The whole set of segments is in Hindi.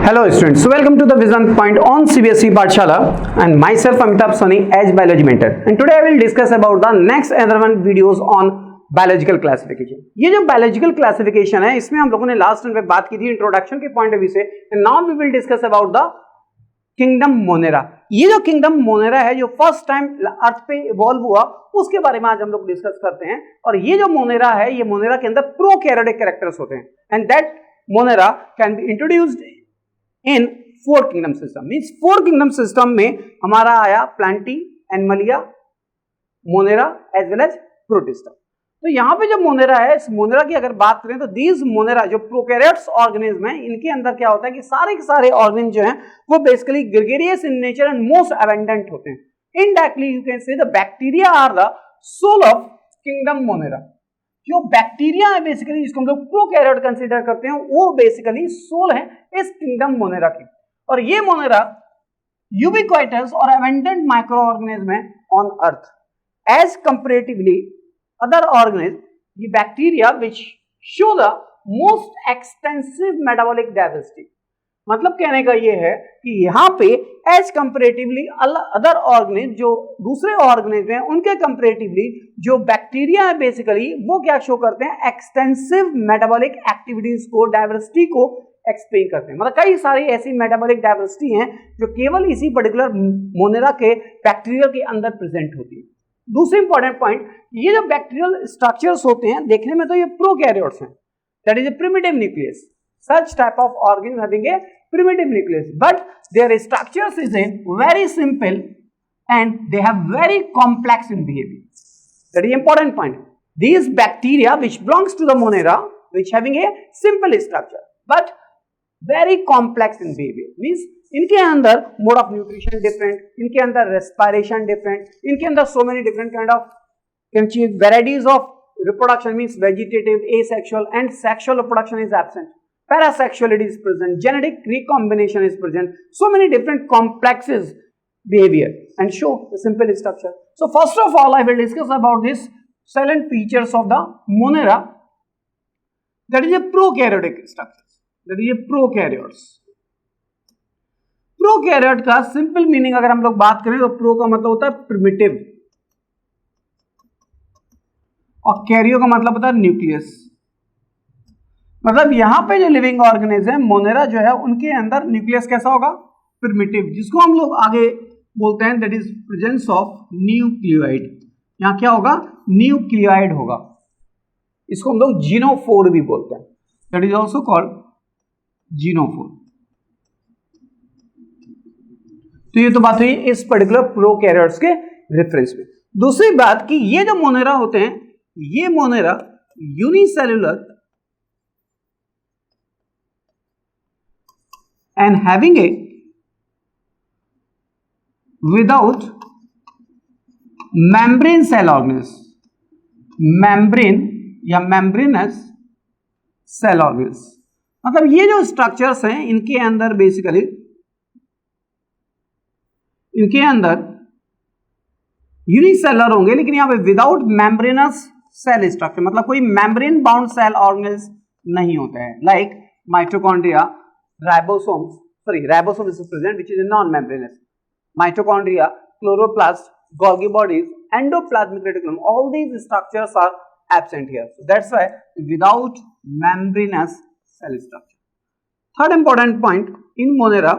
Hello students, welcome to the Vision Point on CBSE Pathshala and myself Amitabh Soni as biology mentor, and today I will discuss about the next another one videos on biological classification। ये जो biological classification है इसमें हम लोगों ने लास्ट में बात की थी इंट्रोडक्शन के पॉइंट ऑफ व्यू से, and now we will discuss about the kingdom Monera. ये जो किंगडम मोनेरा है जो फर्स्ट टाइम अर्थ पे इवॉल्व हुआ उसके बारे में आज हम लोग डिस्कस करते हैं। और ये जो मोनेरा है ये मोनेरा के अंदर प्रोकैरियोटिक कैरेक्टर्स होते हैं, and that Monera can be introduced in 4 kingdom system. Means 4 kingdom system में हमारा आया Plantae, Animalia, Monera as well as Protista. तो यहाँ पे जो मोनेरा है इस मोनेरा की अगर बात करें तो दीज मोनेरा जो प्रोकैरियोट्स ऑर्गेनिज्म है इनके अंदर क्या होता है कि सारे के सारे ऑर्गेनिज्म जो हैं वो basically gregarious in nature and most abundant होते हैं। Indirectly you can say the bacteria are the sole of kingdom Monera. जो बैक्टीरिया है बेसिकली जिसको हम लोग प्रोकैरियोट कंसीडर करते हैं वो बेसिकली सोल है इस किंगडम मोनेरा की। और ये मोनेरा यूबिक्विटस और अबंडेंट माइक्रो ऑर्गेनिज्म है on earth as comparatively other organism. ये bacteria which show the most extensive metabolic diversity. मतलब कहने का ये है कि यहाँ पे एज कंपैरेटिवली अदर ऑर्गेनिज्म जो दूसरे ऑर्गेनिज्म हैं उनके कंपैरेटिवली जो बैक्टीरिया है बेसिकली वो क्या शो करते हैं, एक्सटेंसिव मेटाबॉलिक एक्टिविटीज को, डाइवर्सिटी को एक्सप्लेन करते हैं। मतलब कई सारी ऐसी मेटाबॉलिक डाइवर्सिटी हैं जो केवल इसी पर्टिकुलर मोनेरा के बैक्टीरिया के अंदर प्रेजेंट होती है। दूसरी इंपॉर्टेंट पॉइंट, ये जो बैक्टीरियल स्ट्रक्चर्स होते हैं देखने में तो ये प्रोकैरियोट्स हैं, that is A primitive nucleus. Such type of organism having a primitive nucleus, but their structures is very simple and they have very complex in behavior. That is important point. These bacteria which belongs to the monera, which having a simple structure but very complex in behavior, means इनके अंदर mode of nutrition different, इनके अंदर respiration different, इनके अंदर so many different kind of varieties of reproduction, means vegetative, asexual and sexual reproduction is absent. Parasexuality is present, genetic recombination is present, so many different complexes behavior and show the simple structure. So first of all I will discuss about this silent features of the monera, that is a prokaryotic structure, that is a prokaryotes. Prokaryote का सिंपल मीनिंग अगर हम लोग बात करें तो प्रो का मतलब होता है प्रिमिटिव और कैरियो का मतलब होता है न्यूक्लियस। मतलब यहां पे जो लिविंग ऑर्गेनिज्म मोनेरा जो है उनके अंदर न्यूक्लियस कैसा होगा, प्रिमिटिव, जिसको हम लोग आगे बोलते हैं that is presence of nucleoid. यहां क्या होगा, न्यूक्लियोइड होगा, इसको हम लोग जीनोफोर भी बोलते हैं, that is also called genophore. तो ये तो बात हुई इस पर्टिकुलर प्रोकैरियोट्स के रेफरेंस में। दूसरी बात कि ये जो मोनेरा होते हैं ये Monera unicellular and having a without membrane cell organisms, membrane या membranous cell organisms। मतलब ये जो स्ट्रक्चर्स हैं इनके अंदर बेसिकली इनके अंदर यूनिसेलर होंगे लेकिन यहाँ पे विदाउट मेम्ब्रेनस सेल स्ट्रक्चर, मतलब कोई मेम्ब्रेन बाउंड सेल ऑर्गेनिज्म नहीं होता है, like mitochondria, ribosomes is present which is a non-membranous, mitochondria, chloroplast, Golgi bodies, endoplasmic reticulum, all these structures are absent here. So that's why without membranous cell structure. Third important point in monera,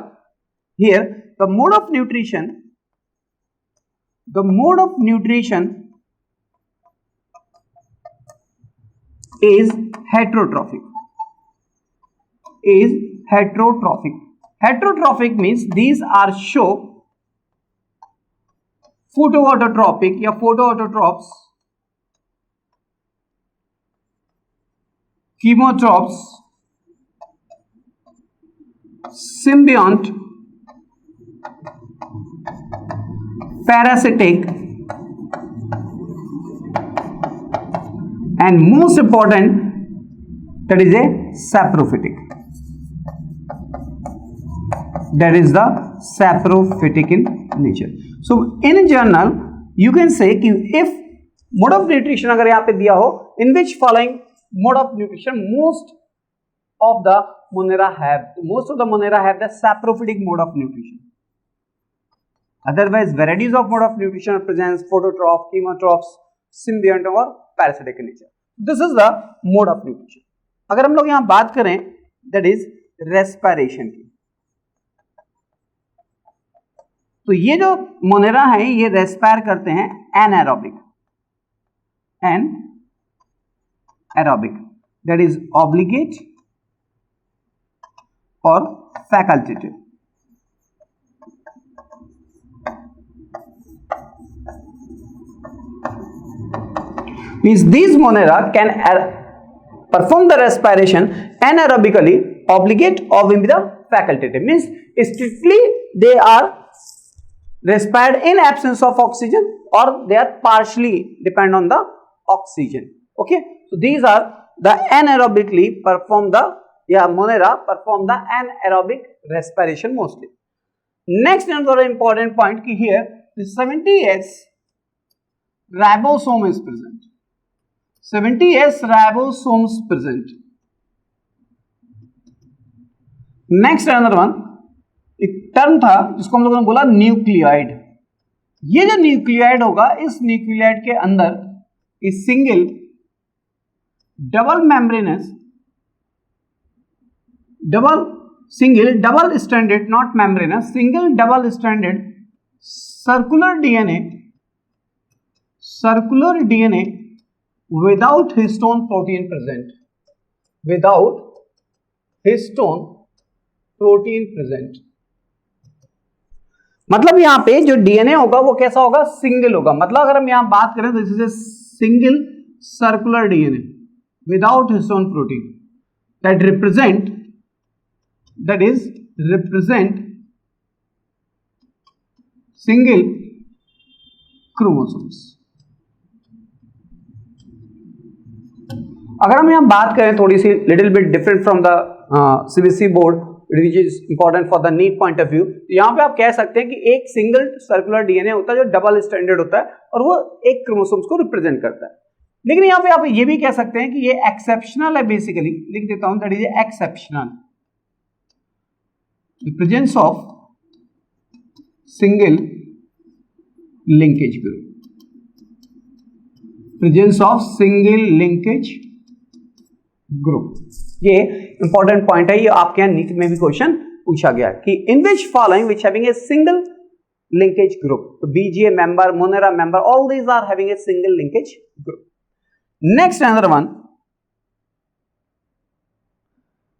here the mode of nutrition is heterotrophic. Heterotrophic means these are show photoautotropic या photoautotrophs, chemotropes, symbiont, parasitic and most important that is a saprophytic. That is the saprophytic in nature. So in general you can say कि if mode of nutrition अगर यहाँ पे दिया हो in which following mode of nutrition most of the Monera have? Most of the Monera have the saprophytic mode of nutrition. Otherwise, varieties of mode of nutrition presents phototroph, chemotrophs, symbiont or parasitic in nature. This is the mode of nutrition. अगर हम लोग यहाँ बात करें that is respiration की, तो ये जो मोनेरा है ये रेस्पायर करते हैं anaerobic, that is obligate or facultative. Means these Monera can perform the respiration anaerobically, obligate or with the facultative. Means strictly they are respired in absence of oxygen or they are partially depend on the oxygen. Okay, so these are the anaerobically perform the Monera perform the anaerobic respiration mostly. Next another important point ki here the 70S ribosome is present. 70S ribosomes present. Next another one एक टर्म था जिसको हम लोगों ने बोला न्यूक्लियाइड. ये जो न्यूक्लियाइड होगा इस न्यूक्लियाइड के अंदर इस single double stranded not membranes single double stranded circular DNA without histone protein present. मतलब यहां पे जो डीएनए होगा वो कैसा होगा? सिंगल होगा. मतलब अगर हम यहां बात करें तो this is a single circular DNA without histone protein that is represent single chromosomes. अगर हम यहां बात करें थोड़ी सी little bit different from the CBSE board which is important for the NEET point of view, यहां पे आप कह सकते हैं कि एक सिंगल सर्कुलर डीएनए होता है जो डबल स्ट्रैंडेड होता है और वो एक क्रोमोसोम्स को रिप्रेजेंट करता है. लेकिन यहां पे आप ये भी कह सकते हैं कि ये एक्सेप्शनल है. बेसिकली लिख देता हूं that is exceptional the presence of single linkage group. Presence of single linkage group ये इंपॉर्टेंट पॉइंट है. ये आपके यहां नीट में भी क्वेश्चन पूछा गया है कि in which following which having a single linkage group. तो BGA member, Monera member, all these are having a single linkage group. Next another one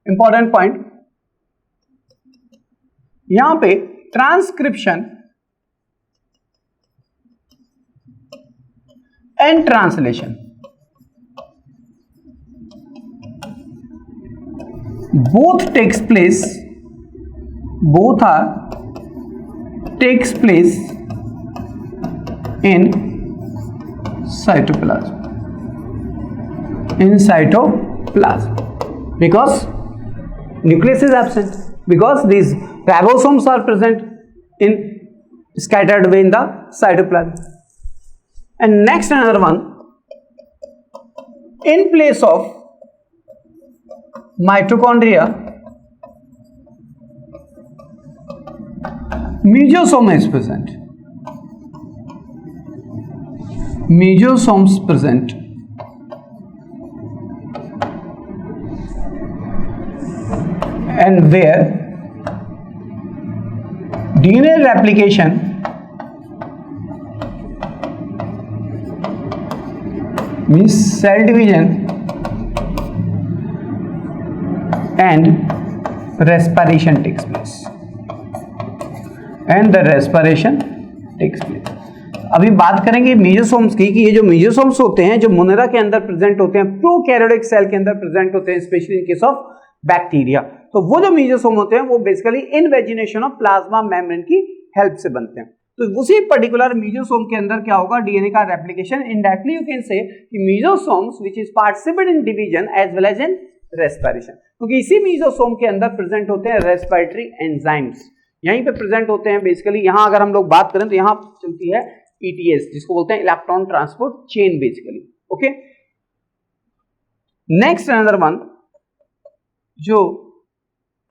important point, यहां पे transcription and translation both takes place in cytoplasm because nucleus is absent, because these ribosomes are present in scattered way in the cytoplasm. And next another one, in place of mitochondria mesosome is present. Mesosomes present and where DNA replication means cell division and respiration takes place. अभी बात करेंगे मेसोसोम्स की कि ये जो मेसोसोम्स होते हैं जो मोनेरा के अंदर प्रेजेंट होते हैं, प्रोकैरियोटिक सेल के अंदर प्रेजेंट होते हैं, specially in case of bacteria. तो वो जो मेसोसोम होते हैं वो basically invagination of plasma membrane की हेल्प से बनते हैं. तो उसी पर्टिकुलर मेसोसोम के अंदर क्या होगा? डीएनए का replication. Indirectly you can say कि mesosomes which is participate in division as well as in respiration, क्योंकि इसी मेसोसोम के अंदर प्रेजेंट होते हैं रेस्पिरेटरी एंजाइम्स. यहीं पे प्रेजेंट होते हैं. बेसिकली यहां अगर हम लोग बात करें तो यहां चलती है ईटीएस जिसको बोलते हैं electron transport chain basically. Okay, next another one जो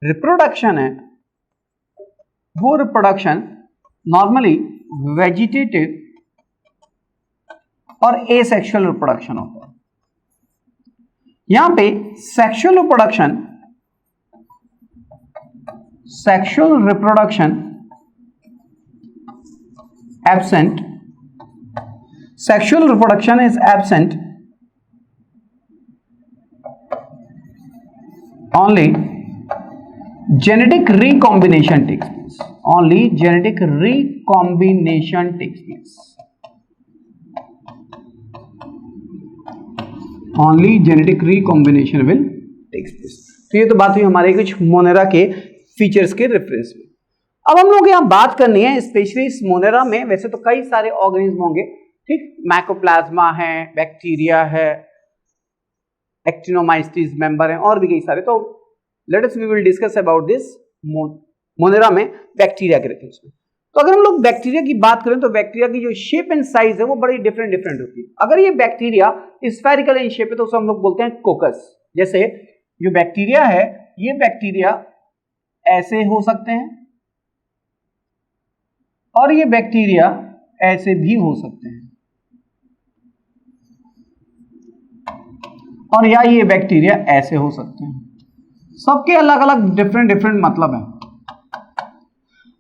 रिप्रोडक्शन है वो रिप्रोडक्शन नॉर्मली वेजिटेटिव और एसेक्सुअल रिप्रोडक्शन होता है। यहां पे sexual reproduction absent, sexual reproduction is absent, only genetic recombination takes place, only genetic recombination takes place, only genetic recombination will takes place। तो ये तो बात हुई हमारे कुछ मोनेरा के फीचर्स के रेफरेंस में। अब हम लोग यहाँ बात करनी है स्पेशली इस मोनेरा में, वैसे तो कई सारे ऑर्गेनिज्म होंगे, ठीक, माइकोप्लाज्मा है, बैक्टीरिया है, एक्टिनोमाइसीट्स मेंबर है और भी कई सारे। तो let us we will discuss about this Monera में बैक्टीरिया के रेफरेंस में। तो अगर हम लोग बैक्टीरिया की बात करें तो बैक्टीरिया की जो शेप एंड साइज है वो बड़ी डिफरेंट होती है। अगर ये बैक्टीरिया स्फेरिकल इन शेप है तो उसे हम लोग बोलते हैं कोकस। जैसे जो बैक्टीरिया है, ये बैक्टीरिया ऐसे हो सकते हैं और ये बैक्टीरिया ऐसे भी हो सकते हैं, और या ये बैक्टीरिया ऐसे हो सकते हैं। सबके अलग अलग डिफरेंट मतलब है।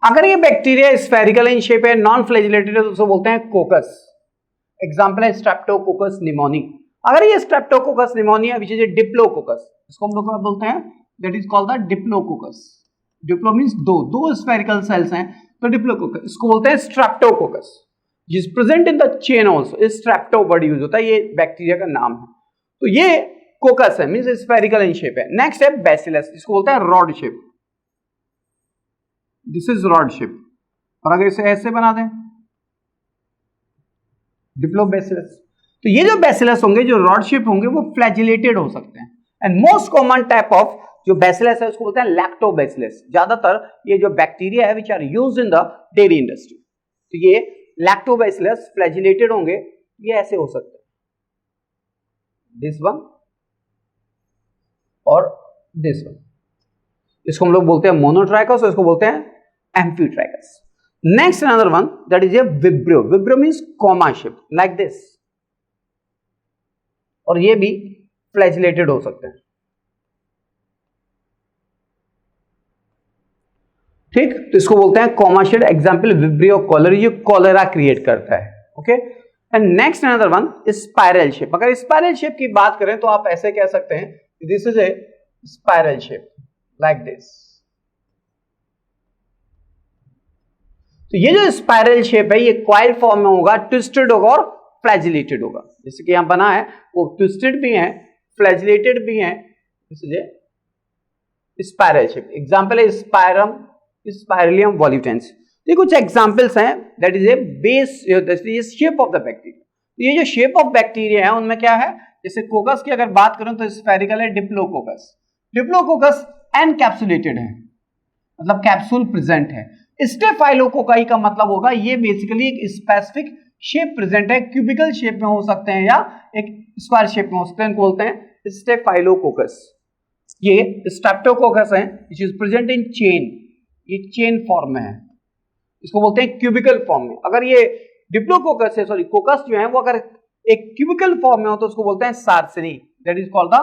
अगर ये बैक्टीरिया स्फेरिकल इन शेप है, नॉन फ्लैजिलेटेड है, तो उसे बोलते हैं कोकस। एग्जांपल है स्ट्रेप्टोकोकस निमोनी। अगर ये स्ट्रेप्टोकोकस निमोनी है विच इज ए डिप्लोकोकस, इसको हम लोग बोलते हैं, that is called the diplococcus. Diplo means दो स्फेरिकल सेल्स हैं तो डिप्लोकोकस, इसको बोलते हैं स्ट्रेप्टोकोकस, जिस present in the chain also. Strepto word use होता है, ये बैक्टीरिया का नाम है। तो ये कोकस है, मींस स्फेरिकल इन शेप है। नेक्स्ट है बैसिलस, इसको बोलते हैं rod shape. This is rod shape. और अगर इसे ऐसे बना दें, डिप्लोबैसिलस। तो ये जो बैसिलस होंगे, जो रॉड शेप होंगे, वो फ्लैजिलेटेड हो सकते हैं। And most common type of जो बैसिलस है उसको बोलते हैं लैक्टोबैसिलस। ज्यादातर ये जो बैक्टीरिया है which are used in the dairy industry, तो ये लैक्टोबैसिलस फ्लैजिलेटेड होंगे, ये ऐसे हो सकते हैं, दिस वन और दिस वन। इसको हम लोग बोलते हैं मोनोट्राइकस और इसको बोलते हैं amphitrichous. Next another one that is A vibrio. Vibrio means comma shape like this, और ये भी फ्लैजिलेटेड हो सकते हैं, ठीक। तो इसको बोलते हैं comma shape. Example Vibrio cholerae, ये कॉलेरा क्रिएट करता है, okay. And next another one spiral shape. अगर स्पाइरल शेप की बात करें तो आप ऐसे कह सकते हैं, this is a spiral shape like this. तो ये जो स्पाइरल शेप है ये कॉइल फॉर्म में होगा, ट्विस्टेड होगा और फ्लैजिलेटेड होगा। जैसे कि यहां बना है वो ट्विस्टेड भी है, फ्लैजिलेटेड भी है, this is a spiral shape. Example है स्पाइरलियम वॉल्यूटेंस। ये कुछ एग्जांपल्स हैं, that is A base, shape of the bacteria. ये जो शेप ऑफ बैक्टीरिया है उनमें क्या है, जैसे कोकस की अगर बात करें तो स्फेरिकल है डिप्लोकोकस। डिप्लोकोकस एनकैप्सुलेटेड है, मतलब कैप्सूल प्रेजेंट है। स्टेफाइलोकोकाई का मतलब होगा ये बेसिकली एक स्पेसिफिक शेप प्रेजेंट है, क्यूबिकल शेप में हो सकते हैं या एक स्क्वायर शेप में हो सकते हैं, इनको बोलते हैं स्टेफाइलोकोकस। ये स्ट्रेप्टोकोकस है which is present in chain, ये चेन फॉर्म में है, इसको बोलते हैं क्यूबिकल फॉर्म में। अगर ये डिप्लोकोकस है, सॉरी कोकस जो है वो अगर एक क्यूबिकल फॉर्म में हो तो उसको बोलते हैं सार्सिनी, दैट इज कॉल्ड द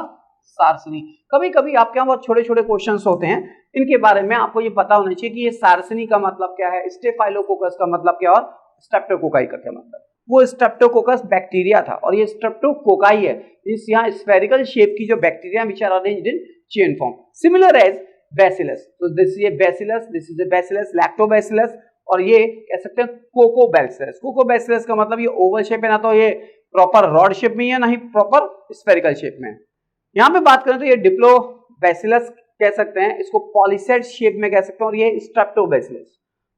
सार्सिनी। कभी कभी आपके यहाँ बहुत छोटे छोटे क्वेश्चंस होते हैं, इनके बारे में आपको ये पता होना चाहिए कि ये सार्सिनी का मतलब क्या है, स्टेफाइलोकोकस का मतलब क्या और स्ट्रेप्टोकोकाई का क्या मतलब। वो स्ट्रेप्टोकोकस बैक्टीरिया था और ये स्ट्रेप्टोकोकाई है, इस यहाँ स्फेरिकल शेप की जो bacteria which are arranged in chain form, similar as bacillus. तो this is a bacillus, this is a bacillus, lactobacillus, और ये कह सकते हैं कोकोबैसिलस। कोकोबैसिलस का मतलब ये ओवल शेप है, ना तो ये प्रॉपर रॉड शेप में है ना ही प्रॉपर स्फेरिकल शेप में है। यहाँ पे बात करें तो ये डिप्लोबैसिलस कह सकते हैं, इसको पॉलीसेड शेप में कह सकते हैं, और ये स्ट्रेप्टोबैसिलस।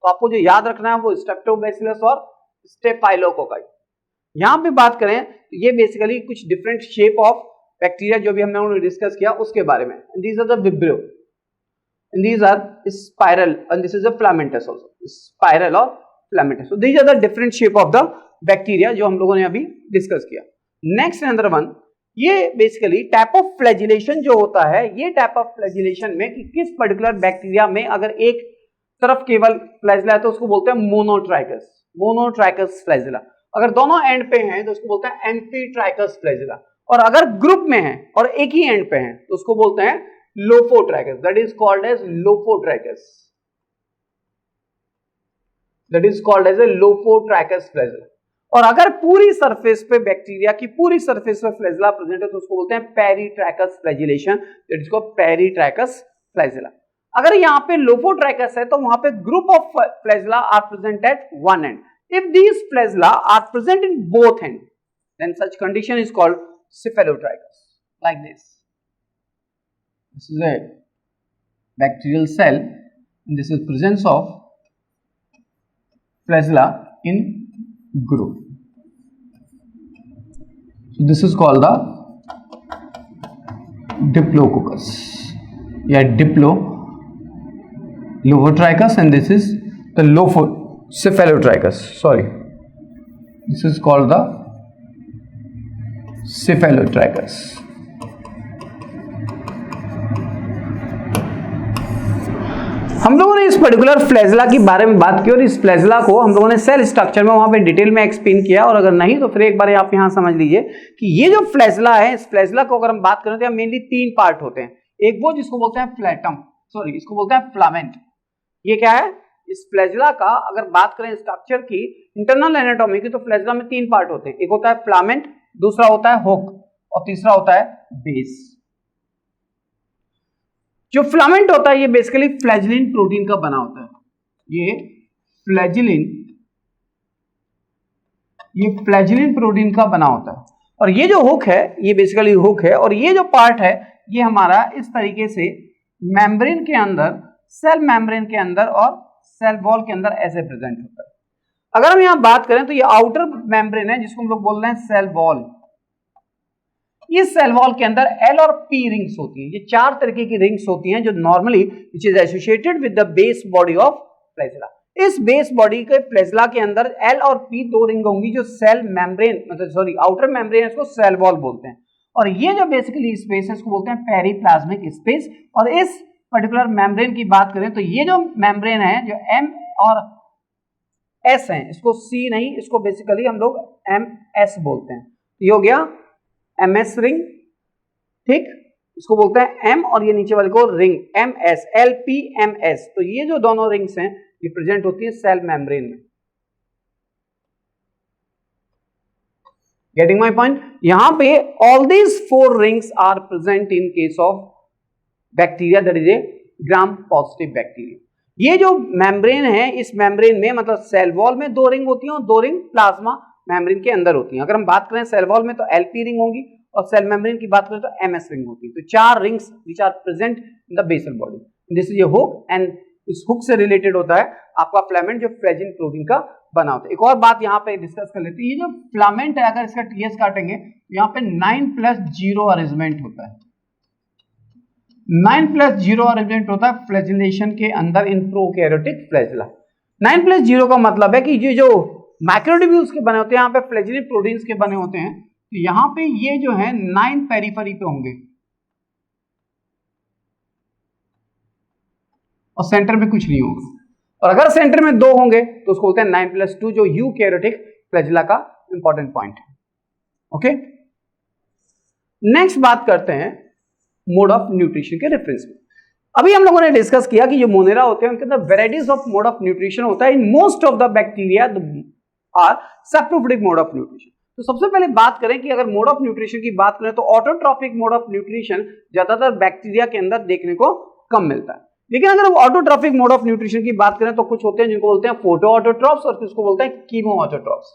तो आपको जो याद रखना है वो स्ट्रेप्टोबैसिलस और स्टेफाइलोकोकाई। यहाँ पे बात करें तो ये बेसिकली कुछ डिफरेंट शेप ऑफ बैक्टीरिया जो भी हमने डिस्कस किया उसके बारे में। These are the vibrio, and these are spiral, and this is a filamentous also, spiral और filamentous. So these are the different shape of the bacteria जो हम लोगों ने अभी डिस्कस किया। नेक्स्ट अनदर वन ये बेसिकली टाइप ऑफ फ्लैजिलेशन जो होता है, ये टाइप ऑफ फ्लैजिलेशन में कि किस पर्टिकुलर बैक्टीरिया में अगर एक तरफ केवल फ्लैजिला है तो उसको बोलते हैं मोनोट्राइकस, मोनोट्राइकस फ्लैजिला। अगर दोनों एंड पे हैं तो उसको बोलते हैं एम्फीट्राइकस फ्लैजिला, और अगर ग्रुप में है और एक ही एंड पे हैं तो उसको बोलते हैं lophotrichous, that is called as lophotrichous, that is called as a lophotrichous flagella. और अगर पूरी सरफेस पे बैक्टीरिया की पूरी सरफेस पे फ्लैजिला प्रेजेंट है तो उसको बोलते हैं peritrichous flagellation, that is called peritrichous flagella. अगर यहाँ पे लोफोट्राइकस है तो वहां पे group of flagella are present at one end. If these flagella are present in both end then such condition is called cephalotrachus, like this. This is a bacterial cell and this is presence of flagella in group. So this is called the Diplococcus, Lofotrachus, and this is the Cephalotrachus. Sorry, this is called the Cephalotrachus. हम लोगों ने इस पर्टिकुलर फ्लैजिला की बारे में बात की और इस फ्लैजिला को हम लोगों ने सेल स्ट्रक्चर में वहां पे डिटेल में एक्सप्लेन किया, और अगर नहीं तो फिर एक बार आप यहां समझ लीजिए कि ये जो फ्लैजिला है, इस फ्लैजिला को अगर हम बात करें तो मेनली तीन पार्ट होते हैं। एक वो जिसको बोलते हैं इसको बोलते हैं फ्लामेंट। ये क्या है? इस फ्लैजिला का अगर बात करें स्ट्रक्चर की, इंटरनल एनाटॉमी की, तो फ्लैजिला में तीन पार्ट होते हैं। एक होता है फ्लामेंट, दूसरा होता है हुक और तीसरा होता है बेस। जो फिलामेंट होता है ये बेसिकली फ्लैजिलिन प्रोटीन का बना होता है। ये फ्लैजिलिन प्रोटीन का बना होता है। और ये जो हुक है ये बेसिकली हुक है, और ये जो पार्ट है ये हमारा इस तरीके से मेम्ब्रेन के अंदर, सेल मेम्ब्रेन के अंदर और सेल वॉल के अंदर ऐसे प्रेजेंट होता है। अगर हम यहां बात करें तो ये आउटर मेम्ब्रेन है जिसको हम लोग बोल रहे हैं सेल वॉल। इस सेल वॉल के अंदर एल और पी रिंग्स होती हैं। ये चार तरीके की रिंग्स होती हैं जो normally which is associated with the base body of flagella. इस बेस बॉडी के फ्लैजिला के अंदर एल और पी दो रिंग होंगी जो सेल मेम्ब्रेन, मतलब आउटर मेम्ब्रेन है, इसको सेल वॉल बोलते हैं। और ये जो बेसिकली स्पेस है इसको बोलते हैं पेरीप्लाज्मिक स्पेस। और इस पर्टिकुलर मेम्ब्रेन की बात करें तो ये जो मेम्ब्रेन है जो एम और एस है, इसको सी नहीं, इसको बेसिकली हम लोग एम एस बोलते हैं। ये हो गया एम एस रिंग, ठीक, इसको बोलते हैं एम, और ये नीचे वाले को ring M S, L P M S. तो ये जो दोनों रिंग्स हैं ये प्रेजेंट होती है सेल मेम्ब्रेन में। Getting my point? यहां पे all these four rings are present in case of bacteria that is a gram positive bacteria. ये जो मेम्ब्रेन है, इस मेम्ब्रेन में मतलब सेल वॉल में दो रिंग होती हैं और दो रिंग प्लाज्मा मेम्ब्रेन के अंदर होती हैं। अगर हम बात करें सेल वॉल में तो एलपी रिंग होगी, और सेल मेम्ब्रेन की बात करें तो एमएस रिंग होती है। तो चार rings which are present in the basal body. This is a hook, and इस हुक से रिलेटेड होता है आपका फिलामेंट जो फ्लैजिलिन प्रोटीन का बना होता है। एक और बात यहाँ पे डिस्कस कर लेते हैं, ये जो फिलामेंट है अगर इसका टीएस काटेंगे तो यहाँ पे 9+0 अरेंजमेंट होता है। 9+0 अरेंजमेंट होता है फ्लैजिलेशन के अंदर इन प्रोकैरियोटिक फ्लैजिला। 9+0 का मतलब है कि ये जो माइक्रोट्यूब्यूल्स के बने होते हैं, यहाँ पे फ्लैजिलिन प्रोटीन्स के बने होते हैं, तो यहाँ पे ये जो है 9 पेरिफेरी पे होंगे और सेंटर में कुछ नहीं होगा। और अगर सेंटर में दो होंगे तो उसको बोलते हैं 9+2, जो यूकैरियोटिक फ्लैजिला का इंपॉर्टेंट पॉइंट है। ओके, नेक्स्ट बात करते हैं मोड ऑफ न्यूट्रिशन के रेफरेंस में। अभी हम लोगों ने डिस्कस किया कि जो मोनेरा होते हैं उनके अंदर varieties of mode of nutrition होता है। In most of the bacteria are saprophytic mode of nutrition. तो सबसे पहले बात करें कि अगर मोड ऑफ न्यूट्रिशन की बात करें तो ऑटोट्रॉफिक मोड ऑफ न्यूट्रिशन ज्यादातर बैक्टीरिया के अंदर देखने को कम मिलता है। लेकिन अगर ऑटोट्रॉफिक मोड ऑफ न्यूट्रिशन की बात करें तो कुछ होते हैं जिनको बोलते हैं फोटो ऑटोट्रॉप्स और किसको बोलते हैं कीमो ऑटोट्रॉप्स।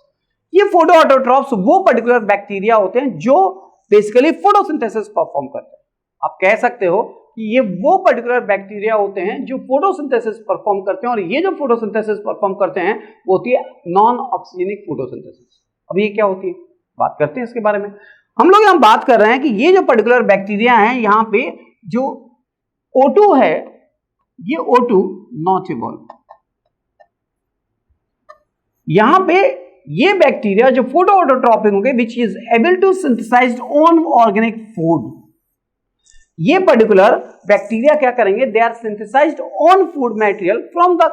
ये फोटो ऑटोट्रॉप्स वो पर्टिकुलर बैक्टीरिया होते हैं जो बेसिकली फोटोसिंथेसिस परफॉर्म करते हैं। आप कह सकते हो कि ये वो पर्टिकुलर बैक्टीरिया होते हैं जो फोटोसिंथेसिस परफॉर्म करते हैं, और ये जो फोटोसिंथेसिस परफॉर्म करते हैं वो होती है नॉन ऑक्सीजनिक फोटोसिंथेसिस। अब ये क्या होती है, बात करते हैं इसके बारे में। हम लोग यहां बात कर रहे हैं कि ये जो पर्टिकुलर बैक्टीरिया है, यहां पे जो O2 है ये O2 नॉट इवॉल्व। यहां पे ये बैक्टीरिया जो फोटो ऑटोट्रॉपिक होंगे which is able to synthesize own organic food, ये पर्टिकुलर बैक्टीरिया क्या करेंगे, they are synthesized own food material from the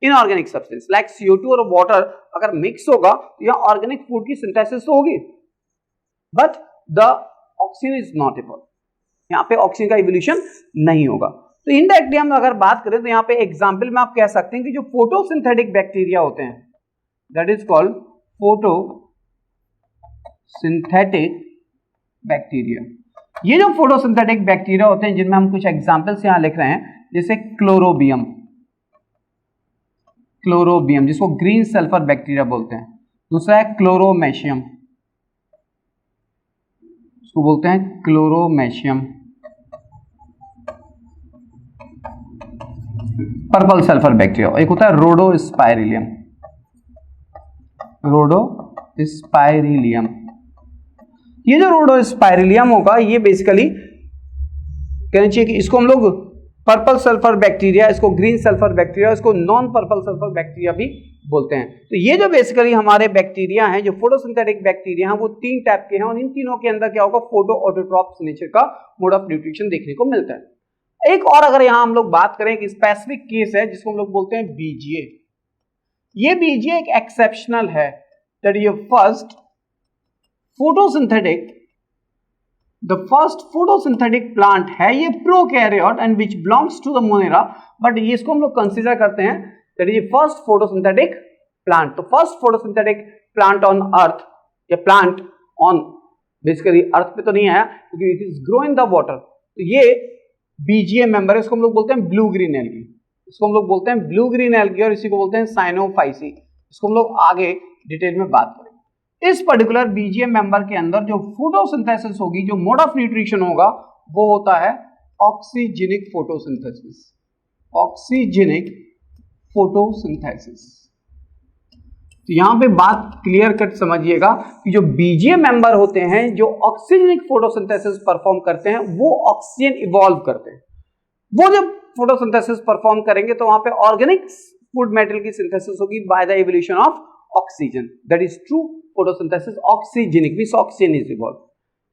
inorganic substance like CO2 और वाटर अगर मिक्स होगा तो यहां ऑर्गेनिक फूड की सिंथेसिस तो होगी, but the oxygen is not able, यहां पे ऑक्सीजन का इवोल्यूशन नहीं होगा। तो इनडायरेक्टली हम अगर बात करें तो यहां पे एग्जांपल में आप कह सकते हैं कि जो फोटोसिंथेटिक बैक्टीरिया होते हैं that is called photosynthetic bacteria. ये जो फोटोसिंथेटिक बैक्टीरिया होते हैं जिनमें हम कुछ एग्जांपल्स यहां लिख रहे हैं, जैसे क्लोरोबियम, जिसको ग्रीन सल्फर बैक्टीरिया बोलते हैं, दूसरा है क्लोरोमेशियम, इसको बोलते हैं क्लोरोमेशियम, पर्पल सल्फर बैक्टीरिया, एक होता है रोडोस्पाइरिलियम। ये जो रोडोस्पाइरिलियम होगा ये बेसिकली कहना चाहिए कि इसको हम लोग पर्पल सल्फर बैक्टीरिया, इसको ग्रीन सल्फर बैक्टीरिया, इसको नॉन पर्पल सल्फर बैक्टीरिया भी बोलते हैं। तो ये जो बेसिकली हमारे बैक्टीरिया हैं जो फोटोसिंथेटिक बैक्टीरिया हैं वो तीन टाइप के हैं और इन तीनों के अंदर क्या होगा, फोटो ऑटोट्रॉप्स नेचर का मोड ऑफ न्यूट्रिशन देखने को मिलता है। एक और अगर यहां हम लोग बात करें कि स्पेसिफिक केस है जिसको हम लोग बोलते हैं बीजीए, ये बीजीए एक एक्सेप्शनल है, दैट ये फर्स्ट फोटोसिंथेटिक प्लांट है, ये prokaryote and which belongs to the Monera, but ये इसको हम लोग कंसीडर करते हैं दैट ये फर्स्ट फोटोसिंथेटिक प्लांट। तो first photosynthetic plant on earth, या प्लांट ऑन बेसिकली अर्थ पे तो नहीं आया क्योंकि it is grow in the water. तो ये बीजीए मेंबर है, इसको हम लोग बोलते हैं ब्लू ग्रीन एल्गी, और इसी को बोलते हैं साइनोफाइसी। इसको हम लोग आगे डिटेल में बात करेंगे। इस पर्टिकुलर बीजीएम मेंबर के अंदर जो फोटोसिंथेसिस होगी, जो मोड ऑफ न्यूट्रिशन होगा वो होता है ऑक्सीजेनिक फोटोसिंथेसिस। तो यहां पे बात क्लियर कट समझिएगा कि जो बीजीएम मेंबर होते हैं जो ऑक्सीजेनिक फोटोसिंथेसिस परफॉर्म करते हैं वो ऑक्सीजन इवॉल्व करते हैं। वो जब फोटोसिंथेसिस परफॉर्म करेंगे तो वहां पे ऑर्गेनिक फूड मटेरियल की सिंथेसिस होगी by the evolution of oxygen, that is true photosynthesis oxygenic means oxygen is evolve.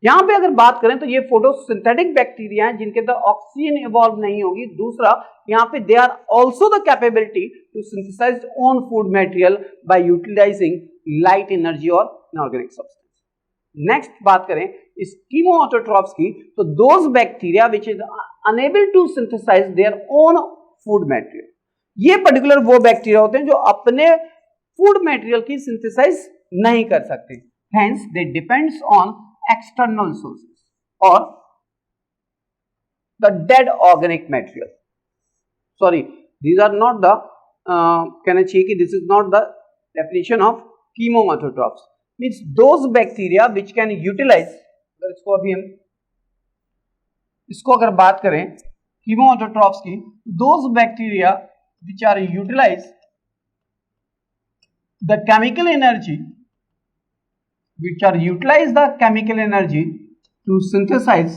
यहां पे अगर बात करें तो ये फोटोसिंथेटिक बैक्टीरिया हैं जिनके अंदर ऑक्सीजन इवॉल्व नहीं होगी। दूसरा यहां पे they are also the capability to synthesize own food material by utilizing light energy और इनऑर्गेनिक सब्सटेंस। नेक्स्ट बात करें कीमोऑटोट्रॉप्स की, तो those bacteria which is unable to synthesize their own food material, ये पर्टिकुलर वो बैक्टीरिया होते हैं जो अपने फूड मटेरियल की सिंथेसाइज नहीं कर सकते, hence they depends on external sources or the dead organic material. Sorry, these are not the कहना चाहिए कि this is not the definition of chemoautotrophs, means those bacteria which can utilize, इसको अगर बात करें chemoautotrophs की, those bacteria which are utilize the chemical energy to synthesize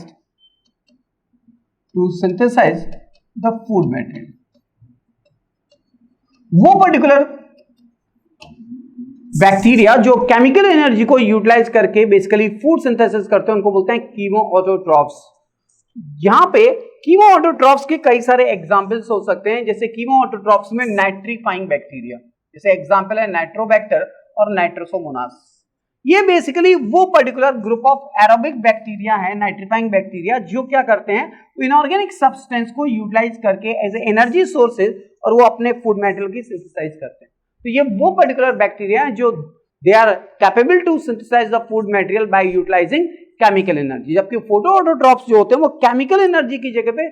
the food material. वो पर्टिकुलर बैक्टीरिया जो केमिकल एनर्जी को यूटिलाइज करके बेसिकली फूड सिंथेसिस करते हैं उनको बोलते हैं कीमोऑटोट्रॉफ्स। यहां पे कीमोऑटोट्रॉफ्स के कई सारे एग्जांपल्स हो सकते हैं, जैसे कीमोऑटोट्रॉफ्स में नाइट्रीफाइंग बैक्टीरिया, जैसे एग्जांपल है नाइट्रोबैक्टर और नाइट्रोसोमोनास। ये बेसिकली वो particular group of aerobic bacteria है, नाइट्रीफाइंग बैक्टीरिया, जो क्या करते हैं इनऑर्गेनिक सब्सटेंस को यूटिलाइज करके एज ए एनर्जी सोर्सेज और वो अपने फूड मटेरियल की सिंथेसाइज करते हैं। तो ये वो पर्टिकुलर बैक्टीरिया है जो they are capable to synthesize the food material by utilizing chemical energy, जबकि फोटोऑटोट्रॉफ्स जो होते हैं वो केमिकल एनर्जी की जगह पे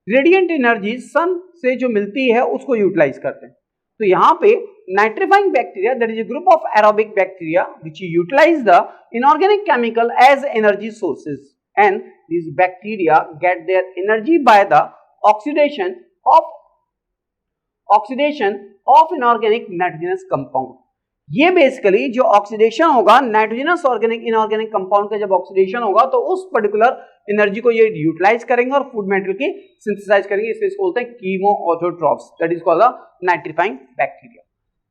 रेडिएंट एनर्जी सन से जो मिलती है उसको यूटिलाइज करते हैं। तो यहाँ पे nitrifying bacteria, that is a group of aerobic bacteria which utilize the inorganic chemical as energy sources, and these bacteria get their energy by the oxidation of inorganic nitrogenous compound. ये बेसिकली जो ऑक्सीडेशन होगा नाइट्रोजनस ऑर्गेनिक इनऑर्गेनिक कंपाउंड का, जब ऑक्सीडेशन होगा तो उस पर्टिकुलर एनर्जी को ये यूटिलाइज करेंगे और फूड मटेरियल की सिंथेसाइज करेंगे, इसलिए इसको बोलते हैं chemoautotrophs, that is called the nitrifying bacteria.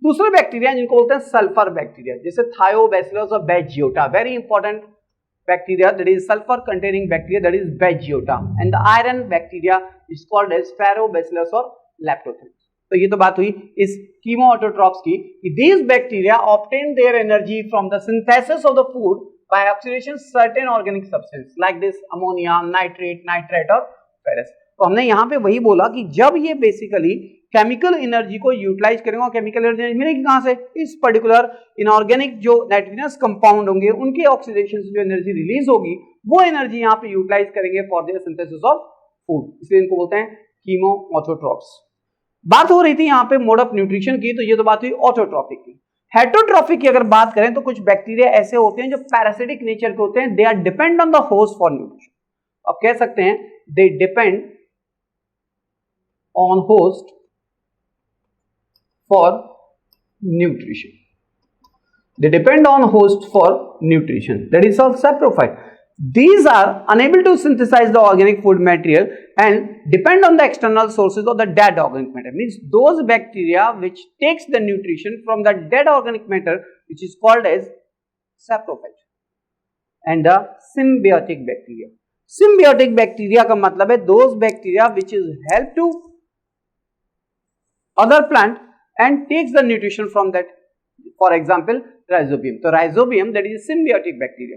दूसरे बैक्टीरिया जिनको बोलते हैं सल्फर बैक्टीरिया, जैसे थायोबैसिलस और Beggiatoa, very important bacteria, that is sulphur containing bacteria, that is Beggiatoa, and the iron bacteria is called as Ferrobacillus और लैप्टोथेरिस। तो ये तो बात हुई इस कीमोऑटोट्रॉप्स की, कि these bacteria obtain their energy from the synthesis of the food by oxidation certain organic substance like this ammonia, nitrate, nitrite और ferrous। तो हमने यहाँ पे वही बोला कि जब ये बेसिकली केमिकल एनर्जी को यूटिलाइज करेंगे, और केमिकल एनर्जी मिलेगी कहाँ से, इस पर्टिकुलर इनऑर्गेनिक जो नाइट्रोजनस कंपाउंड होंगे उनके ऑक्सीडेशन से जो एनर्जी रिलीज होगी वो एनर्जी यहाँ पे यूटिलाइज करेंगे for the synthesis of food, इसलिए इनको बोलते हैं कीमोऑटोट्रॉप्स। बात हो रही थी यहाँ पे मोड ऑफ न्यूट्रिशन की, तो ये तो बात हुई ऑटोट्रॉफिक की। हेटरोट्रॉफिक की अगर बात करें तो कुछ बैक्टीरिया ऐसे होते हैं जो पैरासिटिक नेचर के होते हैं, they are depend on the host for nutrition. अब कह सकते हैं they depend on host for nutrition, they depend on host for nutrition, that is called saprophyte. These are unable to synthesize the organic food material and depend on the external sources of the dead organic matter, means those bacteria which takes the nutrition from the dead organic matter, which is called as saprophyte. And the symbiotic bacteria, symbiotic bacteria का मतलब है those bacteria which is help to other plant and takes the nutrition from that, for example Rhizobium. तो Rhizobium that is symbiotic bacteria,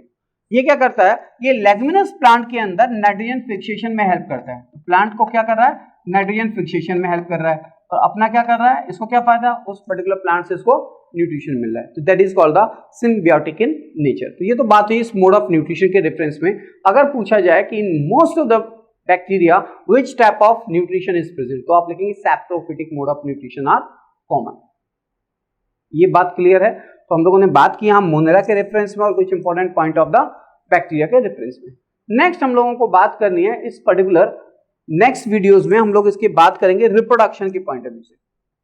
ये क्या करता है, ये लेग्युमिनस प्लांट के अंदर नाइट्रोजन फिक्सेशन में हेल्प करता है। तो प्लांट को क्या कर रहा है, नाइट्रोजन फिक्सेशन में हेल्प कर रहा है, और अपना क्या कर रहा है, इसको क्या फायदा, उस पर्टिकुलर प्लांट से इसको न्यूट्रिशन मिल रहा है, तो that is called the symbiotic in nature. तो ये तो बात हुई इस मोड ऑफ न्यूट्रिशन के रेफरेंस में। अगर पूछा जाए कि in most of the bacteria which type of nutrition is present, तो आप लिखेंगे saprophytic mode of nutrition are common. ये बात क्लियर है। तो हम लोगों ने बात की यहाँ मोनेरा के रेफरेंस में और कुछ important point of the bacteria के रेफरेंस में। नेक्स्ट हम लोगों को बात करनी है इस पर्टिकुलर नेक्स्ट वीडियोस में हम लोग इसकी बात करेंगे रिप्रोडक्शन के पॉइंट ऑफ व्यू से,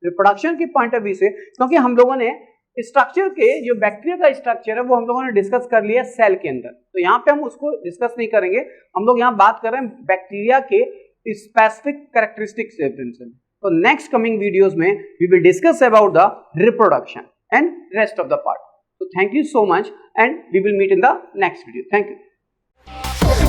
रिप्रोडक्शन के पॉइंट ऑफ व्यू से, क्योंकि हम लोगों ने स्ट्रक्चर के जो बैक्टीरिया का स्ट्रक्चर है वो हम लोगों ने डिस्कस कर लिया सेल के अंदर, तो यहाँ पे हम उसको डिस्कस नहीं करेंगे। हम लोग यहाँ बात कर रहे हैं बैक्टीरिया के स्पेसिफिक कैरेक्टरिस्टिक्स रेफरेंस में। तो नेक्स्ट कमिंग वीडियोस में we will discuss about the reproduction and rest of the part. So thank you so much and we will meet in the next video. Thank you.